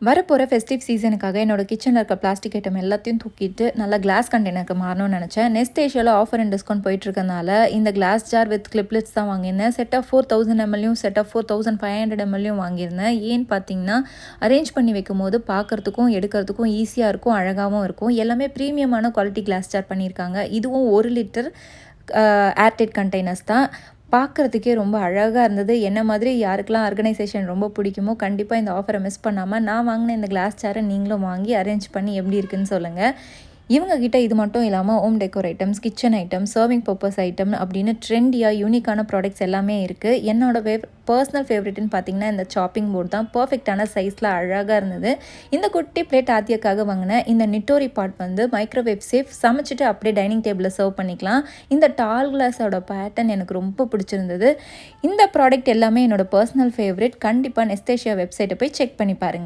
வரப்போகிற ஃபெஸ்டிவ் சீசனுக்காக என்னோட கிச்சனில் இருக்க பிளாஸ்டிக் ஐட்டம் எல்லாத்தையும் தூக்கிட்டு நல்லா கிளாஸ் கண்டெய்னருக்கு மாறணும்னு நினச்சேன். நெஸ்ட் ஏஷியாவில் ஆஃபர் அண்ட் டிஸ்கவுண்ட் போயிட்டுருக்கனால இந்த கிளாஸ் ஜார் வித் கிளிப்லெட்ஸ் தான் வாங்கியிருந்தேன். செட் ஆஃப் 4000 mlயும் செட் ஆஃப் 4500 mlயும் வாங்கியிருந்தேன். ஏன்னு பார்த்தீங்கன்னா அரேஞ்ச் பண்ணி வைக்கும் போது பார்க்குறதுக்கும் எடுக்கிறதுக்கும் ஈஸியாக இருக்கும், அழகாகவும் இருக்கும். எல்லாமே ப்ரீமியமான குவாலிட்டி கிளாஸ் ஜார் பண்ணியிருக்காங்க. இதுவும் 1 லிட்டர் ஏர்டைட் கண்டெய்னர்ஸ் தான். பார்க்குறதுக்கே ரொம்ப அழகாக இருந்தது. என்ன மாதிரி யாருக்கெல்லாம் ஆர்கனைசேஷன் ரொம்ப பிடிக்குமோ கண்டிப்பாக இந்த ஆஃபரை மிஸ் பண்ணாமல் நான் வாங்கின இந்த கிளாஸ் சேரை நீங்களும் வாங்கி அரேஞ்ச் பண்ணி எப்படி இருக்குன்னு சொல்லுங்கள். இவங்ககிட்ட இது மட்டும் இல்லாமல் home decor items, kitchen item, serving purpose item அப்படின்னு ட்ரெண்டியாக யூனிக்கான ப்ராடக்ட்ஸ் எல்லாமே இருக்குது. என்னோட பர்சனல் ஃபேவரெட்னு பார்த்தீங்கன்னா இந்த சாப்பிங் போர்டு தான். பர்ஃபெக்டான சைஸில் அழகாக இருந்தது. இந்த குட்டி பிளேட் ஆத்தியக்காக வாங்கினேன். இந்த நிட்டோரி பாட் வந்து மைக்ரோவேவ் சேஃப், சமைச்சிட்டு அப்படியே டைனிங் டேபிளில் சர்வ் பண்ணிக்கலாம். இந்த டால் கிளாஸோட பேட்டர்ன் எனக்கு ரொம்ப பிடிச்சிருந்தது. இந்த ப்ராடக்ட் எல்லாமே என்னோட பர்சனல் ஃபேவரெட். கண்டிப்பாக நெஸ்ட் ஏஷியா வெப்சைட்டை போய் செக் பண்ணி பாருங்கள்.